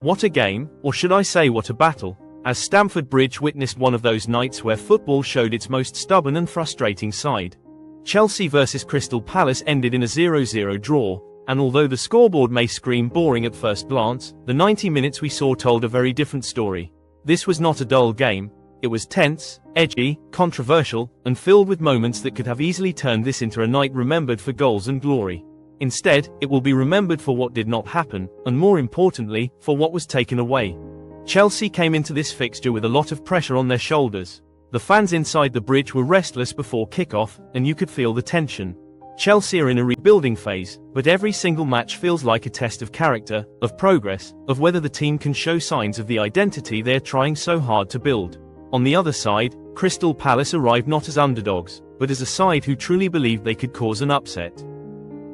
What a game, or should I say what a battle, as Stamford Bridge witnessed one of those nights where football showed its most stubborn and frustrating side. Chelsea vs Crystal Palace ended in a 0-0 draw, and although the scoreboard may scream boring at first glance, the 90 minutes we saw told a very different story. This was not a dull game. It was tense, edgy, controversial, and filled with moments that could have easily turned this into a night remembered for goals and glory. Instead, it will be remembered for what did not happen, and more importantly, for what was taken away. Chelsea came into this fixture with a lot of pressure on their shoulders. The fans inside the bridge were restless before kickoff, and you could feel the tension. Chelsea are in a rebuilding phase, but every single match feels like a test of character, of progress, of whether the team can show signs of the identity they're trying so hard to build. On the other side, Crystal Palace arrived not as underdogs, but as a side who truly believed they could cause an upset.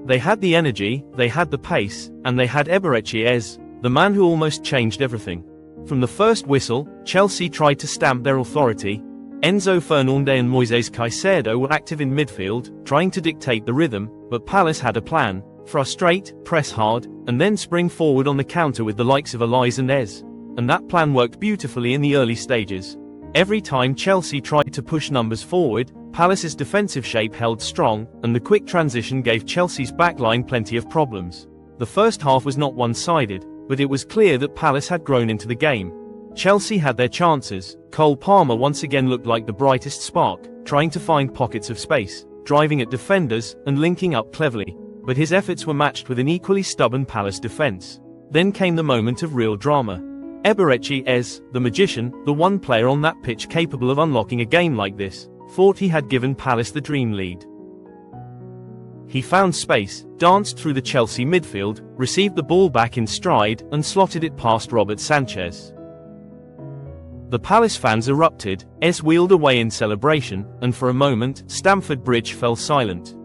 They had the energy, they had the pace, and they had Eberechi Eze, the man who almost changed everything. From the first whistle, Chelsea tried to stamp their authority. Enzo Fernandez and Moises Caicedo were active in midfield, trying to dictate the rhythm, but Palace had a plan: frustrate, press hard, and then spring forward on the counter with the likes of Olise and Eze. And that plan worked beautifully in the early stages. Every time Chelsea tried to push numbers forward, Palace's defensive shape held strong, and the quick transition gave Chelsea's backline plenty of problems. The first half was not one-sided, but it was clear that Palace had grown into the game. Chelsea had their chances. Cole Palmer once again looked like the brightest spark, trying to find pockets of space, driving at defenders, and linking up cleverly. But his efforts were matched with an equally stubborn Palace defense. Then came the moment of real drama. Eberechi Eze, the magician, the one player on that pitch capable of unlocking a game like this, thought he had given Palace the dream lead. He found space, danced through the Chelsea midfield, received the ball back in stride, and slotted it past Robert Sanchez. The Palace fans erupted, Eze wheeled away in celebration, and for a moment, Stamford Bridge fell silent.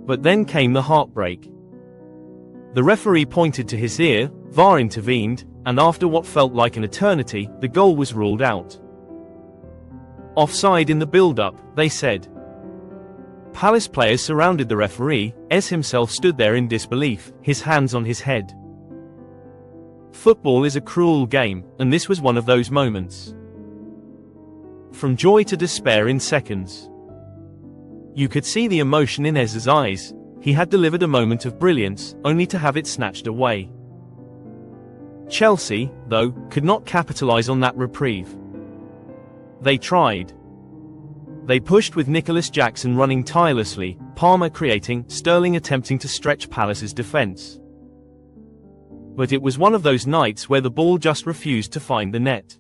But then came the heartbreak. The referee pointed to his ear, VAR intervened, and after what felt like an eternity, the goal was ruled out. Offside in the build-up, they said. Palace players surrounded the referee. Eze himself stood there in disbelief, his hands on his head. Football is a cruel game, and this was one of those moments. From joy to despair in seconds. You could see the emotion in Eze's eyes. He had delivered a moment of brilliance, only to have it snatched away. Chelsea, though, could not capitalize on that reprieve. They tried. They pushed with Nicolas Jackson running tirelessly, Palmer creating, Sterling attempting to stretch Palace's defense. But it was one of those nights where the ball just refused to find the net.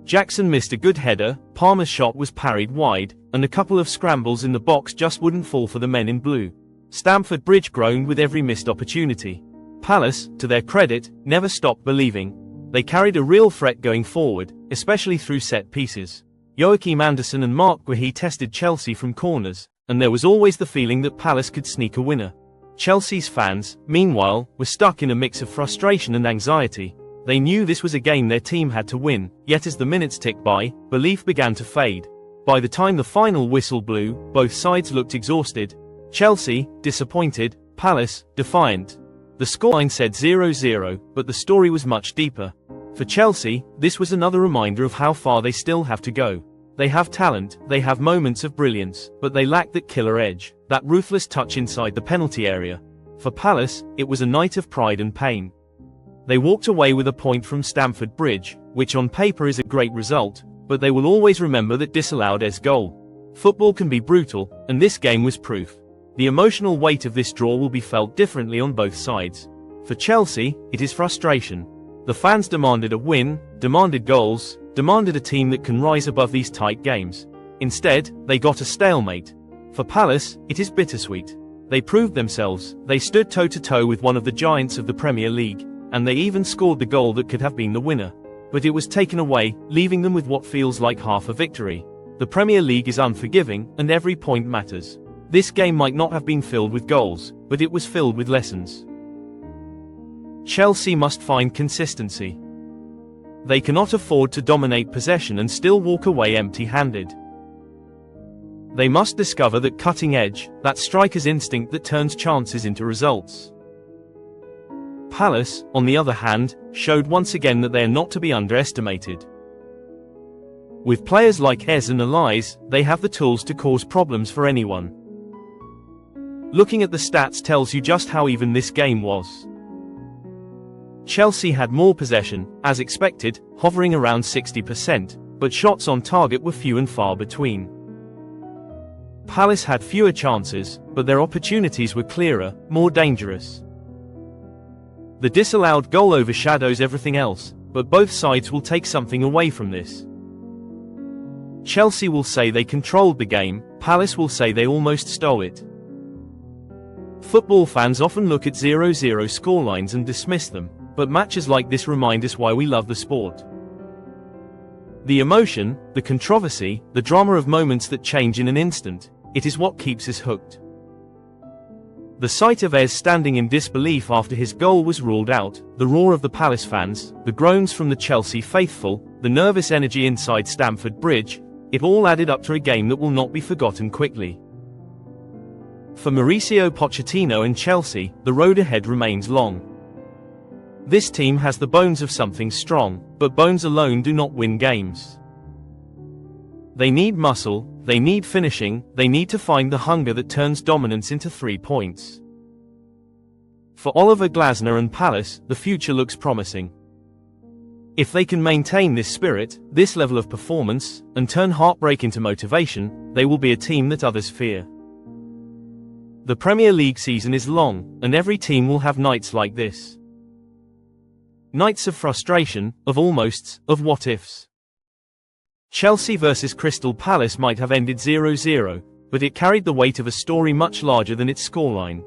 Jackson missed a good header, Palmer's shot was parried wide, and a couple of scrambles in the box just wouldn't fall for the men in blue. Stamford Bridge groaned with every missed opportunity. Palace, to their credit, never stopped believing. They carried a real threat going forward, especially through set pieces. Joachim Andersen and Mark Guehi tested Chelsea from corners, and there was always the feeling that Palace could sneak a winner. Chelsea's fans, meanwhile, were stuck in a mix of frustration and anxiety. They knew this was a game their team had to win, yet as the minutes ticked by, belief began to fade. By the time the final whistle blew, both sides looked exhausted. Chelsea, disappointed, Palace, defiant. The scoreline said 0-0, but the story was much deeper. For Chelsea, this was another reminder of how far they still have to go. They have talent, they have moments of brilliance, but they lack that killer edge, that ruthless touch inside the penalty area. For Palace, it was a night of pride and pain. They walked away with a point from Stamford Bridge, which on paper is a great result, but they will always remember that disallowed Eze's goal. Football can be brutal, and this game was proof. The emotional weight of this draw will be felt differently on both sides. For Chelsea, it is frustration. The fans demanded a win, demanded goals, demanded a team that can rise above these tight games. Instead, they got a stalemate. For Palace, it is bittersweet. They proved themselves, they stood toe-to-toe with one of the giants of the Premier League, and they even scored the goal that could have been the winner. But it was taken away, leaving them with what feels like half a victory. The Premier League is unforgiving, and every point matters. This game might not have been filled with goals, but it was filled with lessons. Chelsea must find consistency. They cannot afford to dominate possession and still walk away empty-handed. They must discover that cutting edge, that striker's instinct that turns chances into results. Palace, on the other hand, showed once again that they are not to be underestimated. With players like Eze and Olise, they have the tools to cause problems for anyone. Looking at the stats tells you just how even this game was. Chelsea had more possession, as expected, hovering around 60%, but shots on target were few and far between. Palace had fewer chances, but their opportunities were clearer, more dangerous. The disallowed goal overshadows everything else, but both sides will take something away from this. Chelsea will say they controlled the game, Palace will say they almost stole it. Football fans often look at 0-0 scorelines and dismiss them, but matches like this remind us why we love the sport. The emotion, the controversy, the drama of moments that change in an instant, it is what keeps us hooked. The sight of Eze standing in disbelief after his goal was ruled out, the roar of the Palace fans, the groans from the Chelsea faithful, the nervous energy inside Stamford Bridge, it all added up to a game that will not be forgotten quickly. For Mauricio Pochettino and Chelsea, the road ahead remains long. This team has the bones of something strong, but bones alone do not win games. They need muscle, they need finishing, they need to find the hunger that turns dominance into 3 points. For Oliver Glasner and Palace, the future looks promising. If they can maintain this spirit, this level of performance, and turn heartbreak into motivation, they will be a team that others fear. The Premier League season is long, and every team will have nights like this. Nights of frustration, of almosts, of what-ifs. Chelsea vs Crystal Palace might have ended 0-0, but it carried the weight of a story much larger than its scoreline.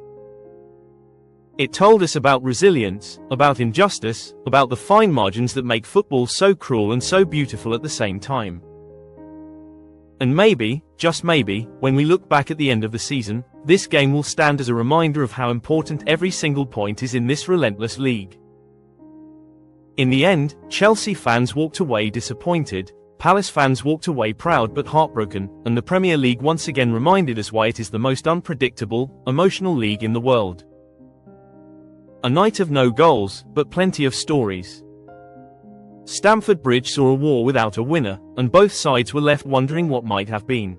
It told us about resilience, about injustice, about the fine margins that make football so cruel and so beautiful at the same time. And maybe, just maybe, when we look back at the end of the season, this game will stand as a reminder of how important every single point is in this relentless league. In the end, Chelsea fans walked away disappointed, Palace fans walked away proud but heartbroken, and the Premier League once again reminded us why it is the most unpredictable, emotional league in the world. A night of no goals, but plenty of stories. Stamford Bridge saw a war without a winner, and both sides were left wondering what might have been.